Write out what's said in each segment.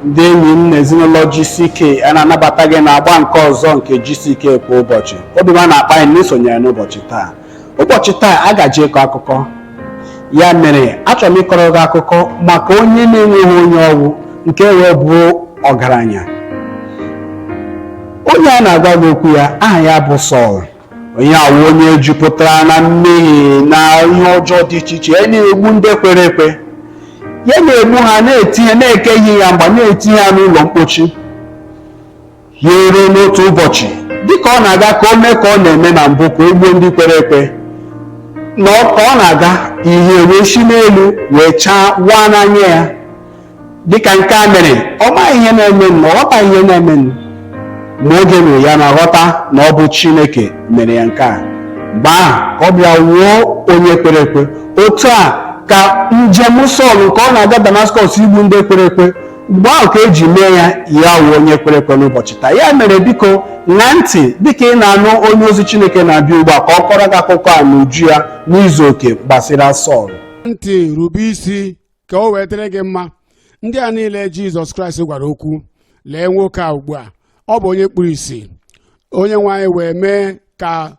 ndị enyi m na ezinụlọ GCK a na-anabata gị na agba nke ọzọ nke GCK kwa ụbọchị. Obi m na-akpa anyị n'isonyere n'ụbọchị taa. Ụbọchị taa a gaji ịkọ akụkọ. Ya mere achọrọ m ịkọrọ gị akụkọ maka onye na-enweghị onye ọgwụ nke wee bụ ọgaranya. Onye a na-agwa gị okwu ya aha ya bụ Sọl. Onye awụ onye jupụtara na mmehie na ihe ọjọọ dị iche iche. Ya na-egbu ndị kwere ekwe. Ya na-egbu ha na-etinye na-ekeghị ya mgba na-etinye ha n'ụlọ mkpochi. Ya eruo n'otu ụbọchị dịka ọ na-aga ka o mee ka ọ na-eme na mbụ ka o gbuo ndị kwere ekwe. Na ka ọ na-aga ihe wee si n'elu wee chaa waa n'anya ya. Dịka nke a mere ọ maghị ihe na-eme na ọ ghọtaghị ihe na-eme ma oge mere ya na-aghọta na ọ bụ Chineke mere ya nke a. Mgbe ahụ ọ bịa wuo onye kwere ekwe. Otu a ka njem Sọl nke ọ na-aga Damaskọs igbu ndị kwere ekwe mgbe ahụ ka eji mee ya wuo onye kwere ekwe n'ụbọchị taa. Ya mere biko ṅaa ntị dịka ị na-anụ onye ozi Chineke na-abịa ugbu a ka ọ kọrọ gị akụkọ a n'uju ya n'izu oke gbasara Sọl. Ntị rube isi ka o wee dịrị gị mma. Ndị a niile Jizọs Kraịst gwara okwu, lee nwoke a ugbu a ọ bụ onye kpuru ìsì. Onye nwe anyị wee mee ka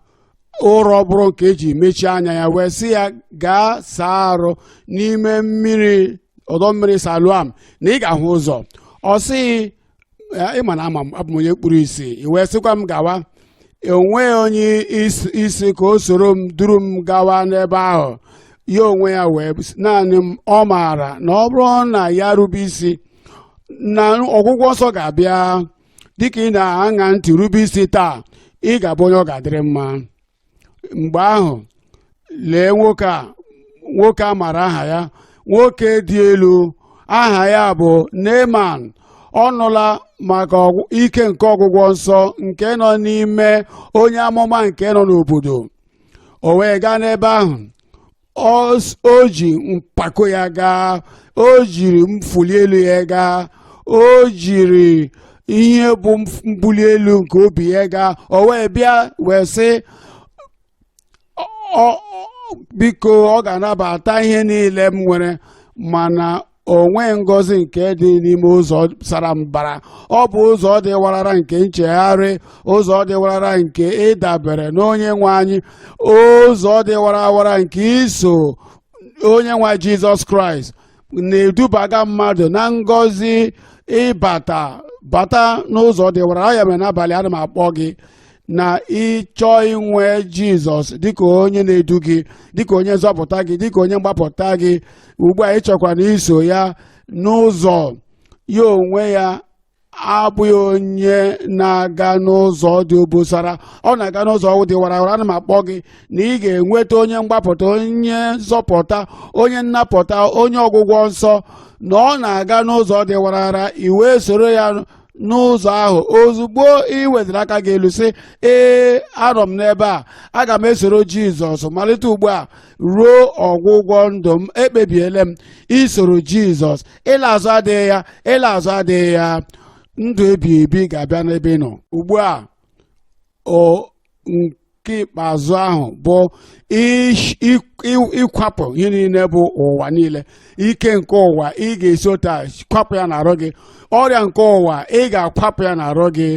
ụrọ bụrụ nke eji mechie anya ya wee sị ya gaa saa arụ n'ime mmiri ọdọ mmiri Siloam na ị ga-ahụ ụzọ. Ọ sị ịma na ama m abụ m onye kpuru ìsì, i wee sịkwa m gawa. Enweghị onye isi ka o soro m duru m gawa n'ebe ahụ. Ya onwe ya wee naanị m ọ maara na ọ bụrụ na ya rube isi na ọgwụgwọ nsọ ga-abịa. Dịka ị na-aṅa ntị rube isi taa ị ga-abụ onye ọ ga-adịrị mma. Mgbe ahụ lee nwoke a mara aha ya, nwoke dị elu, aha ya bụ Neeman. Ọ nụla maka ike nke ọgwụgwọ nsọ nke nọ n'ime onye amụma nke nọ n'obodo. O wee gaa n'ebe ahụ. O ji mpako ya gaa, o jiri mfuli elu ya gaa, o jiri ihe bụ mbuli elu nke obi ya gaa. O wee bịa wee sị biko ọ ga-anabata ihe niile m nwere mana o nwee ngọzi nke dị n'ime ụzọ sara mbara. Ọ bụ ụzọ dị warara nke nchegharị, ụzọ dị warara nke ịdabere n'onye nwe anyị, ụzọ dị warawara nke iso onye nwe Jizọs Kraịst na-edubaga mmadụ na ngọzi bata n'ụzọ dị warara. Ya mere n'abalị ana m akpọ gị na ịchọ inwe Jizọs dịka onye na-edu gị, dịka onye nzọpụta gị, dịka onye mgbapụta gị. Ugbu a ịchọkwa na iso ya n'ụzọ ya onwe ya abụghị onye na-aga n'ụzọ dị obosara, ọ na-aga n'ụzọ dị warawara. Ana m akpọ gị na ị ga-enweta onye mgbapụta, onye nzọpụta, onye nnapụta, onye ọgwụgwọ nsọ, na ọ na-aga n'ụzọ dị warawara. I wee soro ya n'ụzọ ahụ. Ozugbo ị wedara aka gị elu sị ee anọ m n'ebe a, aga m esoro Jizọs malite ugbu a ruo ọgwụgwọ ndụ m. Ekpebiele m isoro Jizọs. Ịla azụ adịghị ya, ịla azụ adịghị ya. Ndụ ebighị ebi ga-abịa n'ebe ị nọ. Ugbu a nke ikpeazụ ahụ bụ ịkwapụ ihe niile bụ ụwa niile. Ike nke ụwa ị ga-esi otu a kwapụ ya n'arụ gị. Ọrịa nke ụwa ị ga-akwapụ ya n'arụ gị.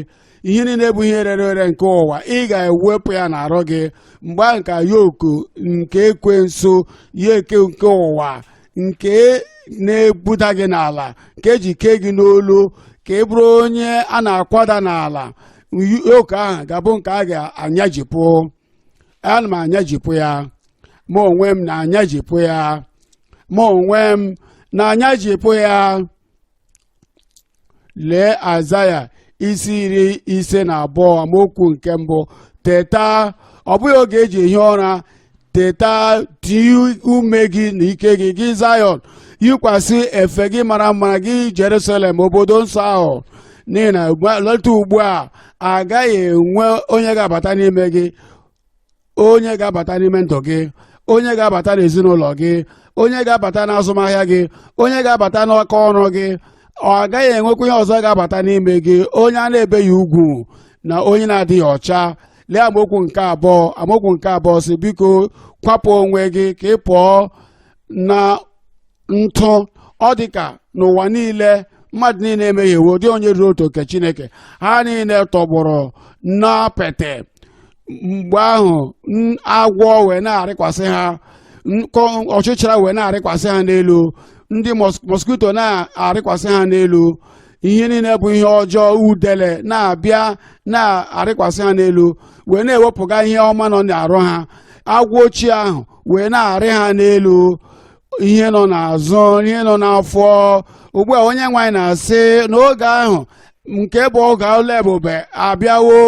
Ihe niile bụ ihe rere ere nke ụwa ị ga-ewepụ ya n'arụ gị. Mgbe ahụ ka yoku nke ekwensu, yoke nke ụwa nke na-ebuda gị n'ala, nke eji kee gị n'olu ka ị bụrụ onye a na-akwada n'ala, yoku ahụ ga-abụ nke a ga-anyajipụ. Ana m anyajipụ ya, ma onwe m na-anyajipụ ya, ma onwe m na-anyajipụ ya. Lee Aịzaya isi 52 amaokwu nke mbụ. Teta, ọ bụghị oge eji ehi ụra. Teta, tie ume gị na ike gị, gị Zayọn, yikwasị efe gị mara mma, gị Jerusalem obodo nsọ ahụ. N'ihi na leta ugbu a agaghị enwe onye ga-abata n'ime gị, onye ga-abata n'ime ndụ gị, onye ga-abata n'ezinụlọ gị, onye ga-abata n'azụmahịa gị, onye ga-abata n'aka ọrụ gị. Ọ agaghị enwekwa ihe ọzọ ga-abata n'ime gị, onye a na-ebeghị ugwu na onye na-adịghị ọcha. Lee amaokwu nke abụọ sị biko kwapụ onwe gị ka ị pụọ na ntụ. Ọ dịka n'ụwa niile mmadụ niile emehiewo, dị onye ruru otu oke Chineke. Ha niile tọgbọrọ n'apete. Mgbe ahụ agwọ wee na-arịkwasị ha, ọchịchịra wee na-arịkwasị ha n'elu, ndị mosquito na-arịkwasị ha n'elu, ihe niile bụ ihe ọjọọ udele na-abịa na-arịkwasị ha n'elu, wee na-ewepụga ihe ọma nọ n'arụ ha. Agwọ ochie ahụ wee na-arị ha n'elu, ihe nọ n'azụ, ihe nọ n'afọ. Ugbu a onye nwe anyị na-asị n'oge ahụ nke bụ oge ụlọ ebube abịawo,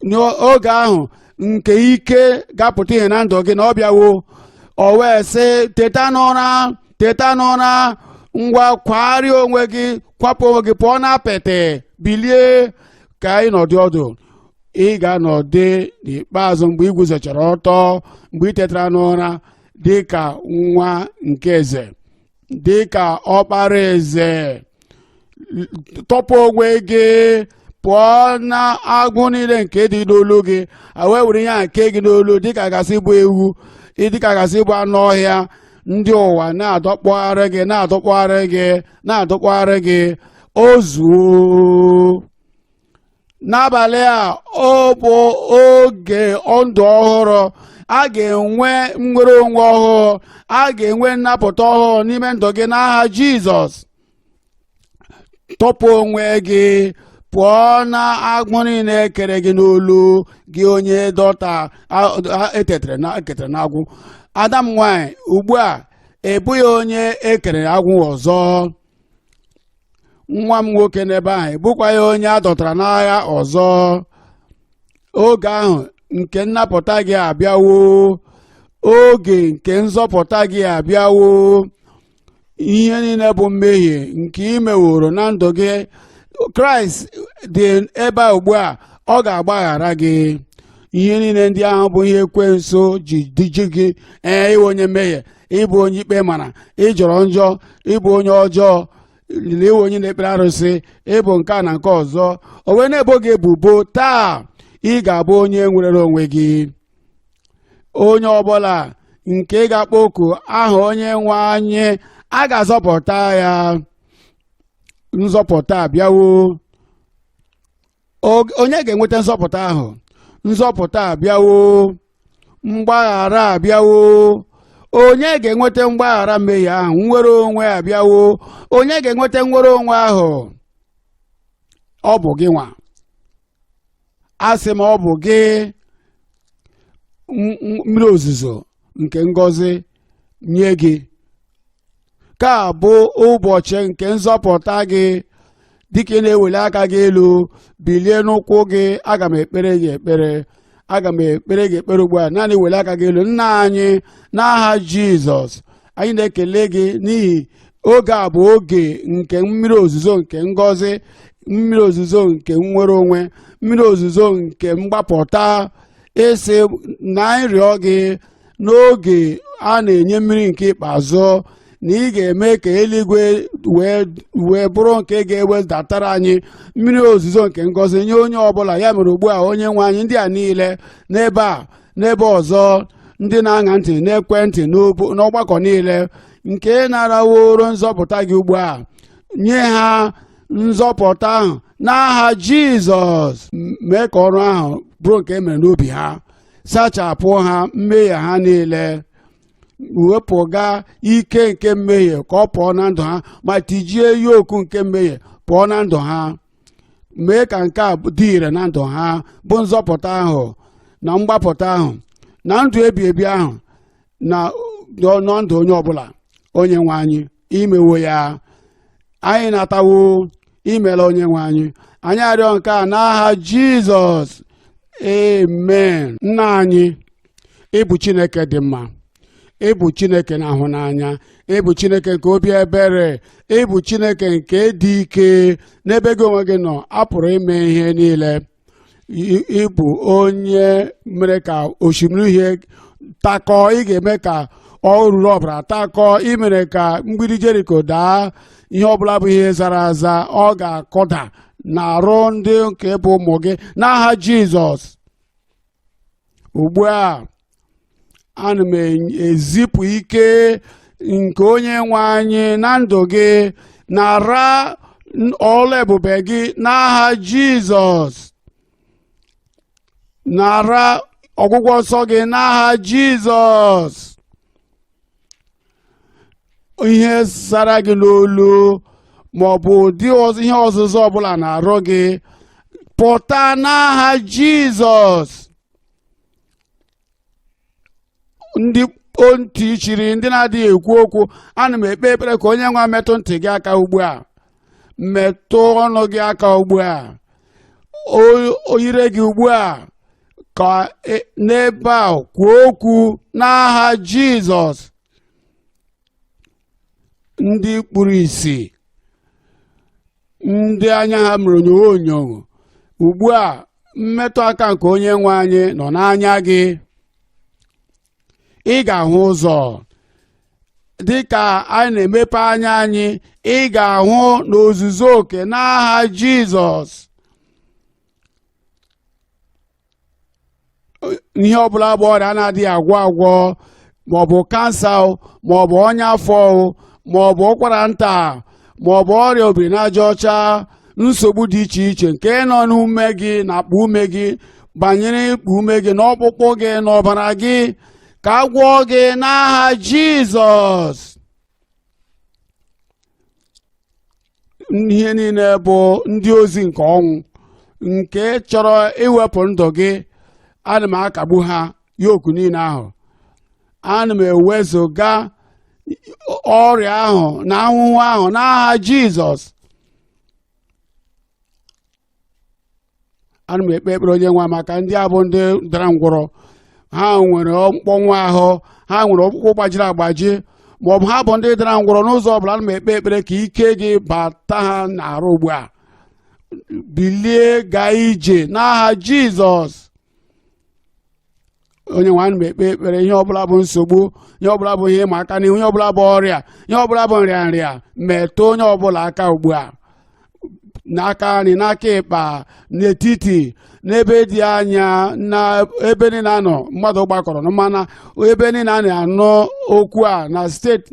n'oge ahụ nke ike ga-apụta ihe na ndụ gị na ọ bịawo. O wee sị, teta n'ụra, teta n'ụra, ngwa kwagharịa onwe gị, kwapụ onwe gị pụọ n'apịtị, bilie ka ị nọdụ ọdụ. Ị ga-anọdụ n'ikpeazụ mgbe ị guzochara ọtọ, mgbe ị tetara n'ụra, dị ka nwa nke eze, dị ka ọkpara eze. Tọpụ onwe gị pụọ na agwụ niile nke dị n'olu gị, wee were ihe nke gị n'olu, dịka gasị bụ ewu, dịka gasị bụ anụ ọhịa. Ndị ụwa na-adọkpụgharị gị, na-adọkpụgharị gị, na-adọkpụgharị gị. Ozuo n'abalị a, ọ bụ oge ndụ ọhụrụ. A ga-enwe nnwere onwe ọhụụ, a ga-enwe nnapụta ọhụụ n'ime ndụ gị n'aha Jizọs. Tọpụ onwe gị pụọ na agbụ niile ekere gị n'olu gị, onye dọta eketara n'agwụ. Adam nwanyị ugbu a ebughị onye ekere agwụ ọzọ. Nwa m nwoke n'ebe ahụ ebukwaghị onye a dọtara n'agha ọzọ. Oge ahụ nke nnapụta gị abịawo, oge nke nzọpụta gị abịawo. Ihe niile bụ mmehie nke ị meworo na ndụ gị, Kraịst dị ebe a ugbu a, ọ ga-agbaghara gị. Ihe niile ndị ahụ bụ ihe ekwensu ji diji gị, ịbụ onye mmehie, ịbụ onye ikpe mara, ịjọrọ njọ, ịbụ onye ọjọọ, ịbụ onye na-ekpere arụsị, ịbụ nke a na nke ọzọ. O wee na-ebo gị ebubo. Taa ị ga-abụ onye nwerere onwe gị. Onye ọbụla nke ga-akpọ oku aha onye nwe anyị, a ga-azọpụta ya. Nzọpụta abịawo. Onye ga-enweta nzọpụta ahụ? Nzọpụta abịawo. Mgbaghara abịawo. Onye ga-enweta mgbaghara mmehie ahụ? Nnwere onwe abịawo. Onye ga-enweta nnwere onwe ahụ? Ọ bụ gị nwa. Asị m, ọ bụ gị. Mmiri ozuzo nke ngọzi nye gị. Ka bụ ụbọchị nke nzọpụta gị. Dịka ị na-eweli aka gị elu, bilie n'ụkwụ gị. Aga m ekpere gị ekpere. Aga m ekpere gị ekpere ugbu a. Naanị weli aka gị elu. Nna anyị, n'aha Jizọs, anyị na-ekele gị n'ihi oge a bụ oge nke mmiri ozuzo nke ngọzi, mmiri ozuzo nke nnwere onwe, mmiri ozuzo nke mgbapụta. Esi na nrịọ gị n'oge a na-enye mmiri nke ikpeazụ, na ị ga-eme ka eluigwe wee bụrụ nke ga-ewedatara anyị mmiri ozuzo nke ngọzi nye onye ọbụla. Ya mere ugbu a, onye nwe anyị, ndị a niile n'ebe a, n'ebe ọzọ, ndị na-aṅa ntị n'ekwentị, n'ọgbakọ niile nke naraworo nzọpụta gị ugbu a, nye ha nzọpụta ahụ n'aha Jizọs. Mee ka ọrụ ahụ bụrụ nke e mere n'obi ha. Sachapụ ha mmehie ha niile. Wepụga ike nke mmehie ka ọ pụọ na ndụ ha, ma tijie yoku nke mmehie pụọ na ndụ ha. Mee ka nke a dị ire na ndụ ha, bụ nzọpụta ahụ na mgbapụta ahụ na ndụ ebi ebi ahụ na ndụ onye ọbụla. Onye nwe anyị, imewo ya. Anyị natawo, imela onye nwe anyị. Anyị arịọ nke a n'aha Jizọs. Amen. Nna anyị, ịbụ Chineke dị mma. Ịbụ Chineke na-ahụ n'anya. Ịbụ Chineke nke obi ebere. Ịbụ Chineke nke dị ike. N'ebe gị onwe gị nọ, a pụrụ ime ihe niile. Ịbụ onye mere ka osimiri uhie takọọ. Ị ga-eme ka ọ ruru ọbara takọọ. Ị mere ka mgbidi Jeriko daa. Ihe ọbụla bụ ihe zara aza, ọ ga-akụda na-arụ ndị nke bụ ụmụ gị n'aha Jizọs. Ugbu a, ana m ezipụ ike nke onye nwe anyị na ndụ gị. nara ọrụ ebube gị n'aha Jizọs. Nara ọgwụgwọ nsọ gị n'aha Jizọs. Ihe sara gị n'olu ma ọ bụ ụdị ihe ọzụzụ ọbụla na-arụ gị, pụta n'aha Jizọs. Ndị ntị chiri, ndị na-adịghị ekwu okwu, ana m ekpe ekpere ka onye nwe metụ ntị gị aka ugbu a, metụ ọnụ gị aka ugbu a, oyire gị ugbu a, ka n'ebe a kwuo okwu n'aha Jizọs. Ndị kpuru ìsì, ndị anya ha mere onyonyo, ugbu a mmetụ aka nke onye nwe anyị nọ n'anya gị. Ị ga-ahụ ụzọ dị ka anyị na-emepe anya anyị, ị ga-ahụ n'ozuzu oke n'aha Jizọs. Ihe ọbụla bụ ọrịa na-adịghị agwọ agwọ, maọbụ kansa, maọbụ ọnya afọ, maọbụ ụkwara nta, maọbụ ọrịa obiri n'aja ọcha, nsogbu dị iche iche nke nọ n'ume gị na akpa ume gị, banyere ikpu ume gị na ọkpụkpụ gị na ọbara gị, ka a gwọọ gị n'aha Jizọs. Ihe niile bụ ndị ozi nke ọnwụ nke chọrọ iwepụ ndụ gị, ana m akagbu ha yoku niile ahụ. Ana m ewezuga ọrịa ahụ na ahụhụ ahụ n'aha Jizọs. Ana m ekpe ekpere onye nwe maka ndị a bụ ndị dara ngwọrọ, ha nwere mkpọnwụ ahụ, ha nwere ọkpụkpụ gbajiri agbaji, maọbụ ha bụ ndị dara ngwọrọ n'ụzọ ọbụla. Ana m ekpe ekpere ka ike gị bata ha n'arụ ugbu a, bilie gaa ije n'aha Jizọs. Onye nwe, ana m ekpe ekpere ihe ọbụla bụ nsogbu, ihe ọbụla bụ ihe ịma aka n'ihu, ihe ọbụla bụ ọrịa, ihe ọbụla bụ nrịanrịa, metụ onye ọbụla aka ugbu a, n'aka nri, n'aka ịkpa, n'etiti, n'ebe dị anya, na ebe niile anọ mmadụ gbakọrọ mana ebe niile a na-anụ okwu a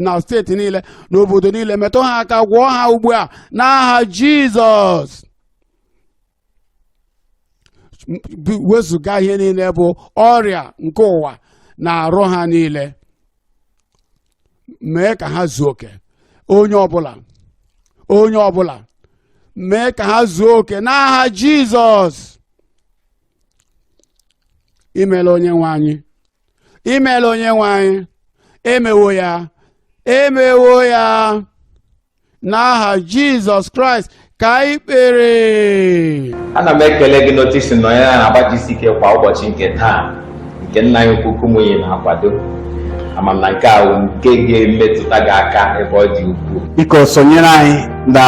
na steeti niile, n'obodo niile, metụ ha aka, gwọọ ha ugbu a n'aha Jizọs. Wezụga ihe niile bụ ọrịa nke ụwa na-arụ ha niile, mee ka ha zuo oke. Onye ọbụla mee ka ha zuo oke n'aha Jizọs. Imeela onye nwe anyị, imeela onye nwe anyị, emewo ya n'aha Jizọs Kraịst ka anyị kpere. Ana m ekele gị n'otu isi nọ ya na-agba GCK kwa ụbọchị nke taa, nke nna anyị ukwu Kumuyi na-akwado. Ama m na nke a nke ga-emetụta gị aka ebe ọ dị ukwuu. Biko sonyere anyị na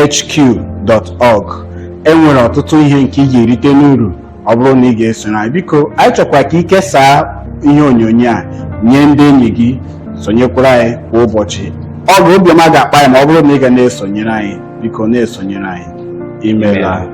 gckhq.org. Enwere ọtụtụ ihe nke ị ga-erite n'uru ọ bụrụ na ị ga-esonye anyị. Biko anyị chọkwa ka ị kesaa ihe onyonyo a nye ndị enyi gị, sonyekwara anyị kwa ụbọchị. Ọ bụ obiọma ga-akpa anyị ma ọ bụrụ na ị ga na-esonyere anyị. Biko na-esonyere anyị. Imeela.